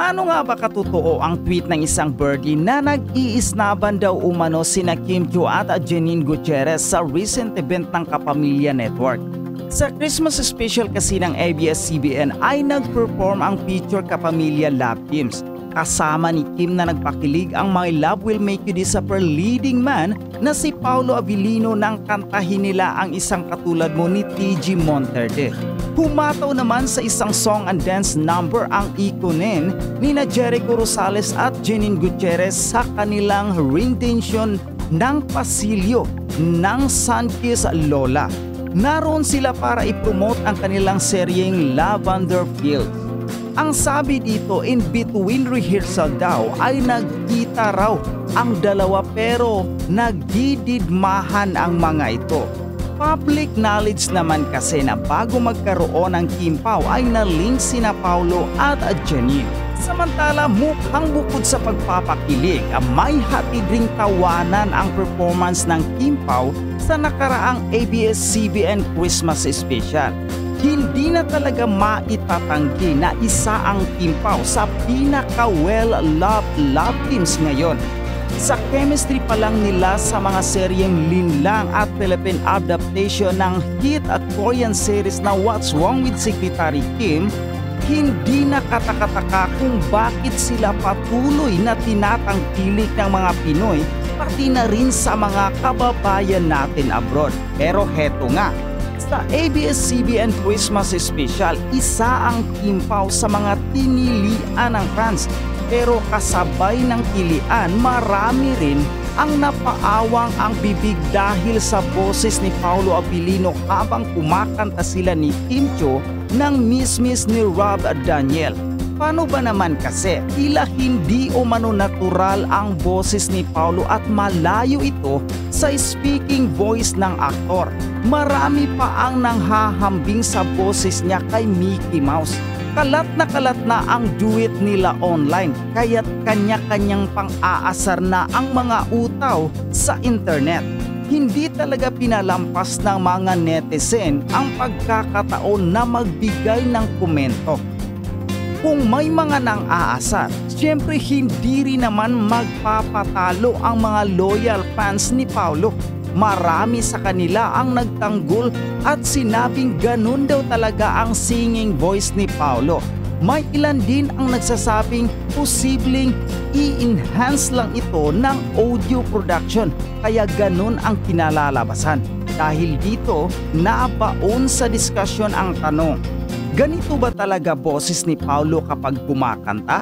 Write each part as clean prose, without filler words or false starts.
Paano nga ba katotoo ang tweet ng isang birdie na nag-iisnaban daw umano sina Kim Chiu at Janine Gutierrez sa recent event ng Kapamilya Network? Sa Christmas special kasi ng ABS-CBN ay nag-perform ang feature Kapamilya Love Teams. Kasama ni Kim na nagpakilig ang My Love Will Make You Disappear leading man na si Paolo Abilino nang kantahin nila ang isang katulad mo ni TG Monterde. Humataw naman sa isang song and dance number ang ikonin ni na Jericho Rosales at Janine Gutierrez sa kanilang rendition ng Pasilyo ng Sunkiss Lola. Naroon sila para ipromote ang kanilang seryeng Lavender Fields. Ang sabi dito, in between rehearsal daw ay nagkita raw ang dalawa pero nagdididmahan ang mga ito. Public knowledge naman kasi na bago magkaroon ng Kim-Pao ay na-link sina Paolo at Janine. Samantala mukhang bukod sa pagpapakilig, may hatid ring tawanan ang performance ng Kim-Pao sa nakaraang ABS-CBN Christmas Special. Hindi na talaga maitatanggi na isa ang Kim-Pao sa pinaka-well-loved love teams ngayon. Sa chemistry pa lang nila sa mga seryeng Linlang at Philippine adaptation ng hit at Korean series na What's Wrong with Secretary Kim, hindi na katakataka kung bakit sila patuloy na tinatangkilik ng mga Pinoy pati na rin sa mga kababayan natin abroad. Pero heto nga, sa ABS-CBN Christmas Special, isa ang Kim-Pao sa mga tinilian ng fans. Pero kasabay ng tilian, marami rin ang napaawang ang bibig dahil sa boses ni Paolo Abilino habang kumakanta sila ni Kim Chiu ng Miss ni Rob Daniel. Paano ba naman kasi? Tila hindi umano natural ang boses ni Paolo at malayo ito sa speaking voice ng aktor. Marami pa ang nanghahambing sa boses niya kay Mickey Mouse. Kalat na ang duet nila online, kaya't kanya-kanyang pang-aasar na ang mga utaw sa internet. Hindi talaga pinalampas ng mga netizen ang pagkakataon na magbigay ng komento. Kung may mga nang-aasar, siyempre hindi rin naman magpapatalo ang mga loyal fans ni Paolo. Marami sa kanila ang nagtanggol at sinabing ganun daw talaga ang singing voice ni Paolo. May ilan din ang nagsasabing posibleng i-enhance lang ito ng audio production kaya ganun ang kinalalabasan. Dahil dito, nabaon sa diskusyon ang tanong, ganito ba talaga boses ni Paolo kapag kumakanta?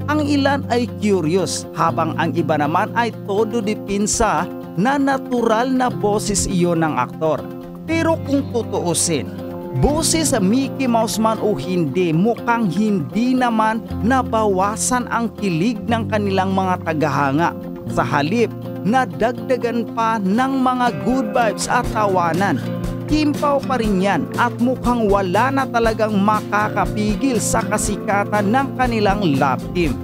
Ang ilan ay curious habang ang iba naman ay todo dipinsa na natural na boses iyon ng aktor. Pero kung tutuusin, boses sa Mickey Mouse man o hindi, mukhang hindi naman nabawasan ang kilig ng kanilang mga tagahanga. Sa halip, nadagdagan pa ng mga good vibes at tawanan. Kim-Pao pa rin yan at mukhang wala na talagang makakapigil sa kasikatan ng kanilang love team.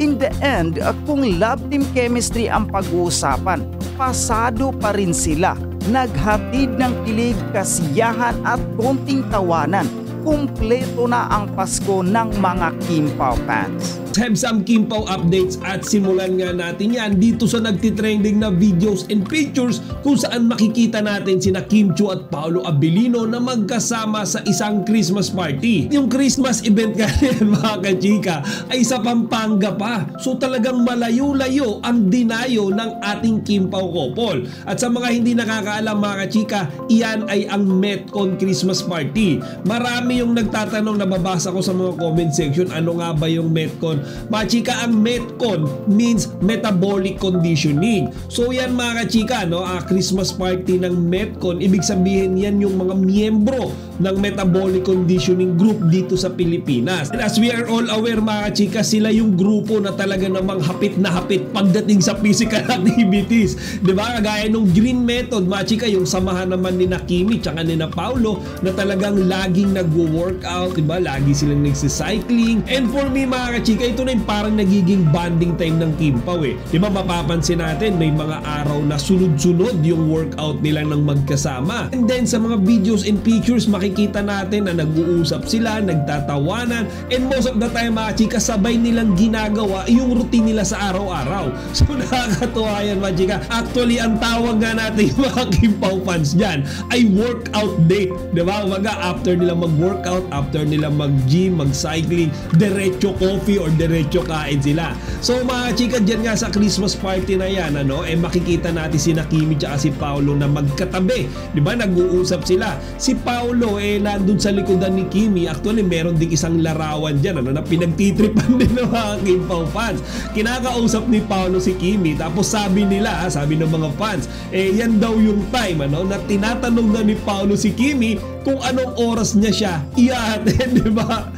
In the end, kung love team chemistry ang pag-uusapan, pasado pa rin sila. Naghatid ng kilig, kasiyahan at konting tawanan. Kumpleto na ang Pasko ng mga Kim-Pao fans. Have some Kim-Pao updates at simulan nga natin yan dito sa nagtitrending na videos and pictures kung saan makikita natin sina Kim Chiu at Paolo Abilino na magkasama sa isang Christmas party. Yung Christmas event nga yan mga kachika ay sa Pampanga pa. So talagang malayo-layo ang dinayo ng ating Kim-Pao couple. At sa mga hindi nakakaalam mga kachika, iyan ay ang Metcon Christmas party. Marami yung nagtatanong, nababasa ko sa mga comment section, ano nga ba yung Metcon? Mga chika, ang Metcon means metabolic conditioning. So yan mga kachika, no? Christmas party ng Metcon, ibig sabihin yan yung mga miyembro ng metabolic conditioning group dito sa Pilipinas. And as we are all aware mga kachika, sila yung grupo na talaga namang hapit na hapit pagdating sa physical activities. Diba? Kagaya nung Green Method, mga chika, yung samahan naman ni Kimi tsaka ni Paolo na talagang laging nagwo-workout, diba? Lagi silang nagsicycling. And for me mga kachika, ito ito na yung parang nagiging bonding time ng Kim Pao eh. Di ba mapapansin natin may mga araw na sunod-sunod yung workout nila ng magkasama. And then sa mga videos and pictures makikita natin na nag-uusap sila, nagtatawanan, and most of the time mga chika sabay nilang ginagawa yung routine nila sa araw-araw. So nakakatuwa yan mga chika. Actually ang tawag nga natin yung mga Kim Pao fans dyan ay workout date. Diba? Umaga after nila mag-workout, after nila mag-gym, mag-cycling, diretso coffee or diretso kain sila. So mga chika dyan nga sa Christmas party na yan, makikita natin sina Kimi at si Paolo na magkatabi. Diba? Nag-uusap sila. Si Paolo nandun sa likodan ni Kimi. Actually meron ding isang larawan dyan na pinagtitripan din ng mga Kim Pao fans. Kinakausap ni Paolo si Kimi, tapos sabi ng mga fans, yan daw yung time na tinatanong na ni Paolo si Kimi kung anong oras niya siya ihahatid, di ba?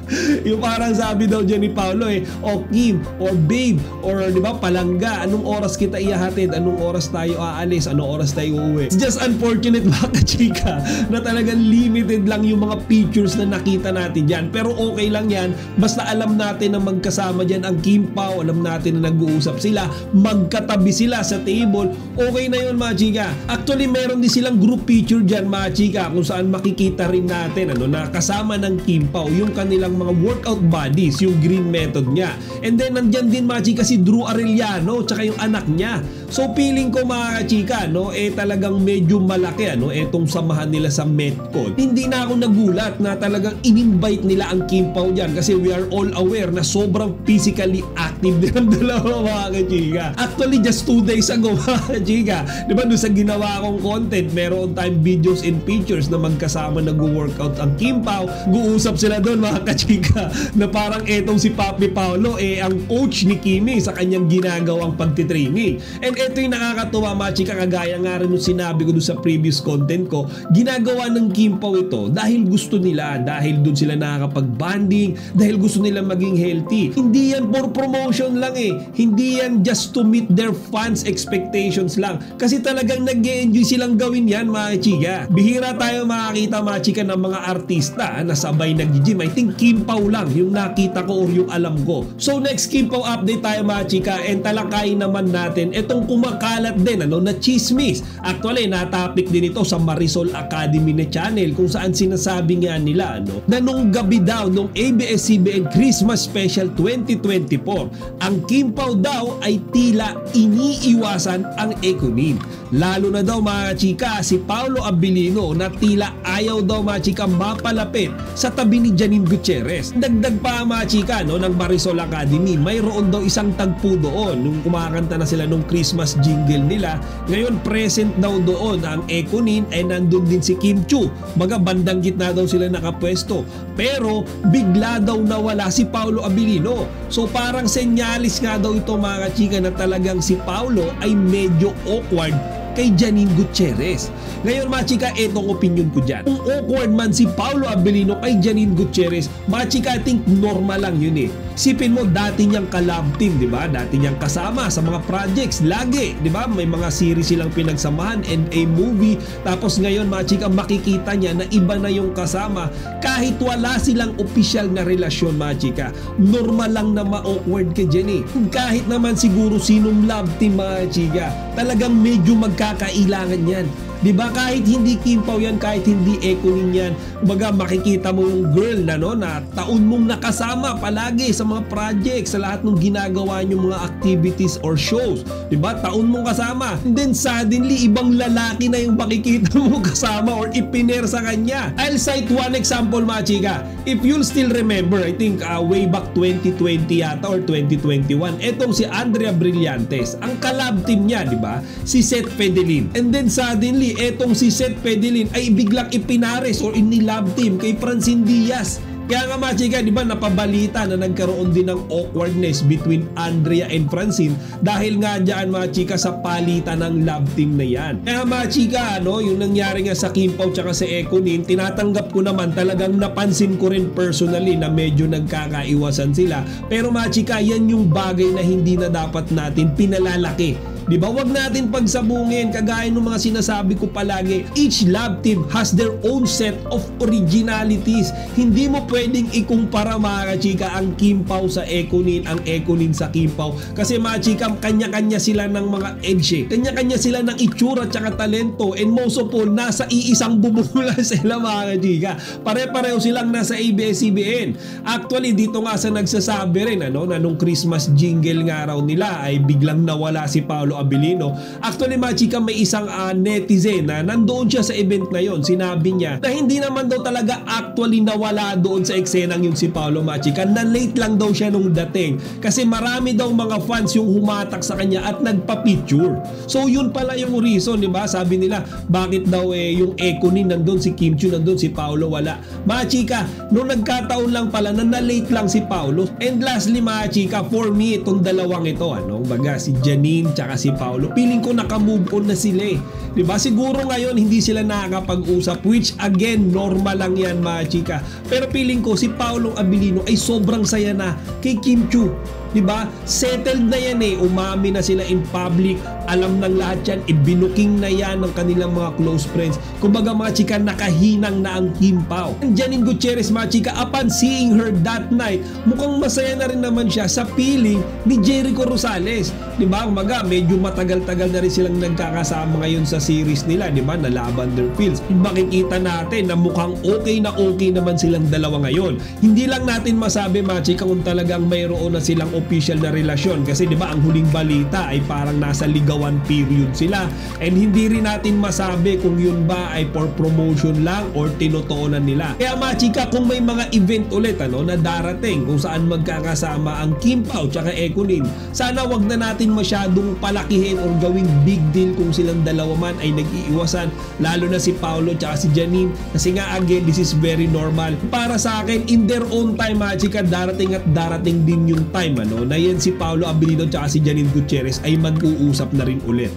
Yung parang sabi daw dyan ni Paolo o Kim, or babe, or di ba palangga, anong oras kita ihahatid, anong oras tayo aalis, anong oras tayo uuwi. It's just unfortunate mga chika na talagang limited lang yung mga pictures na nakita natin dyan, pero okay lang yan, basta alam natin na magkasama dyan ang Kim Pao, alam natin na nag-uusap sila, magkatabi sila sa table, okay na yun mga chika. Actually meron din silang group picture dyan mga chika kung saan makikita rin natin na kasama ng Kim Pao yung kanilang mga workout buddies, yung green method niya. And then nandyan din mga chika si Drew Arellano tsaka yung anak niya. So feeling ko mga chika talagang medyo malaki etong samahan nila sa Metcon. Hindi na ako nagulat na talagang in-invite nila ang Kim Pao dyan kasi we are all aware na sobrang physically active din ang dalawa mga chika. Actually just 2 days ago mga chika, di ba doon sa ginawa kong content, meron tayong videos and pictures na magkasama nag-workout ang Kim Pao. Guusap sila doon mga kachika na parang etong si Papi Paolo ang coach ni Kimi sa kanyang ginagawang pagtitraining. And eto yung nakakatuwa mga chika, kagaya nga rin yung sinabi ko doon sa previous content ko, ginagawa ng Kim Pao ito dahil gusto nila, dahil doon sila nakakapag-banding, dahil gusto nila maging healthy. Hindi yan for promotion lang hindi yan just to meet their fans expectations lang, kasi talagang nag-e-enjoy silang gawin yan mga chika. Bihira tayo makakita mga chika ng mga artista na sabay nag-gym. I think Kim Pao lang yung nakita ko or yung alam ko. So next Kim Pao update tayo mga chika, and talakayin naman natin itong kumakalat din na chismis. Actually natapik din ito sa Marisol Academy na channel kung saan sinasabi nga nila na nung gabi daw nung ABS-CBN Christmas Special 2024 ang Kim Pao daw ay tila iniiwasan ang Econin. Lalo na daw mga chika si Paolo Abilino na tila ayaw daw mga chika mapalapit sa tabi ni Janine Gutierrez. Dagdag pa mga chika ng Marisol Academy, mayroon daw isang tagpo doon nung kumakanta na sila nung Christmas jingle nila. Ngayon present daw doon ang Econin ay nandun din si Kim Chiu. Baga bandang gitna daw sila nakapwesto. Pero bigla daw nawala si Paolo Abilino. So parang senyalis nga daw ito mga chika na talagang si Paolo ay medyo awkward kay Janine Gutierrez. Ngayon mga chika, etong opinion ko dyan. Kung awkward man si Paolo Abilino kay Janine Gutierrez, mga chika, I think normal lang yun Sipin mo, dati niyang ka-love team, di ba? Dati niyang kasama sa mga projects, lagi, di ba? May mga series silang pinagsamahan and a movie. Tapos ngayon mga chika, makikita niya na iba na yung kasama kahit wala silang opisyal na relasyon mga chika. Normal lang na ma-awkward ka dyan Kahit naman siguro sinong love team mga chika, talagang medyo magkakailangan yan. Diba kahit hindi Kim Pao yan, kahit hindi Econin yan, baga makikita mo yung girl na na taon mong nakasama palagi sa mga projects, sa lahat ng ginagawa nyo mga activities or shows. Diba taon mong kasama, and then suddenly ibang lalaki na yung makikita mo kasama or ipiner sa kanya. I'll cite one example mga chika. If you'll still remember, I think way back 2020 yata or 2021, etong si Andrea Brillantes, ang collab team niya, diba? Si Seth Fedelin. And then suddenly etong si Seth Fedelin ay biglang ipinares or inilab team kay Francine Diaz. Kaya nga mga chika, di ba napabalita na nagkaroon din ng awkwardness between Andrea and Francine dahil nga dyan mga chika sa palitan ng love team na yan. Kaya mga chika, yung nangyari nga sa Kim Pao tsaka sa Econin, tinatanggap ko naman, talagang napansin ko rin personally na medyo nagkakaiwasan sila. Pero mga chika, yan yung bagay na hindi na dapat natin pinalalaki. Di ba? Wag natin pagsabungin, kagaya ng mga sinasabi ko palagi, each love team has their own set of originalities. Hindi mo pwedeng ikumpara mga kachika ang Kim Pao sa Ekonin, ang Ekonin sa Kim Pao. Kasi mga chika, kanya-kanya sila ng mga edge. Kanya-kanya sila ng itsura at talento. And most of all, nasa iisang bubong lang sila mga kachika. Pare-pareho silang nasa ABS-CBN. Actually, dito nga sa nagsasabi rin na nung Christmas jingle nga raw nila ay biglang nawala si Paolo Abilino. Actually mga chika, may isang netizen na nandoon siya sa event na yon. Sinabi niya na hindi naman daw talaga actually nawala doon sa eksenang yun si Paolo mga chika, na late lang daw siya nung dating kasi marami daw mga fans yung humatak sa kanya at nagpa-picture. So yun pala yung reason, di ba? Sabi nila, bakit daw yung Ekonin nandun, si Kim Chiu nandun, si Paolo wala. Mga chika, nung nagkataon lang pala na na-late lang si Paolo. And lastly mga chika, for me, itong dalawang ito, baga si Janine tsaka si Paolo, feeling ko naka-move on na sila eh. Diba? Siguro ngayon hindi sila nakakapag-usap, which again, normal lang yan mga chika. Pero feeling ko si Paolo Abilino ay sobrang saya na kay Kim Chiu. Diba? Settled na yan eh. Umami na sila in public. Alam ng lahat yan. Ibinuking na yan ng kanilang mga close friends. Kumbaga mga chika, nakahinang na ang Kim Pao. Janine Gutierrez mga chika, upon seeing her that night, mukhang masaya na rin naman siya sa piling ni Jericho Rosales. Diba? Kumbaga, medyo matagal-tagal na rin silang nagkakasama ngayon sa series nila. Diba? Na Lavender Fields. Makikita natin na mukhang okay naman silang dalawa ngayon. Hindi lang natin masabi mga chika kung talagang mayroon na silang official na relasyon kasi di ba ang huling balita ay parang nasa ligawan period sila, and hindi rin natin masabi kung yun ba ay for promotion lang or tinotoonan nila. Kaya mga chika, kung may mga event ulit na darating kung saan magkakasama ang Kim Pao tsaka Ekonin, sana wag na natin masyadong palakihin or gawing big deal kung silang dalawa man ay nag-iiwasan, lalo na si Paolo tsaka si Janine, kasi nga again, this is very normal. Para sa akin, in their own time mga chika, darating at darating din yung time na yan si Paolo Abilino at si Janine Gutierrez ay mag-uusap na rin ulit.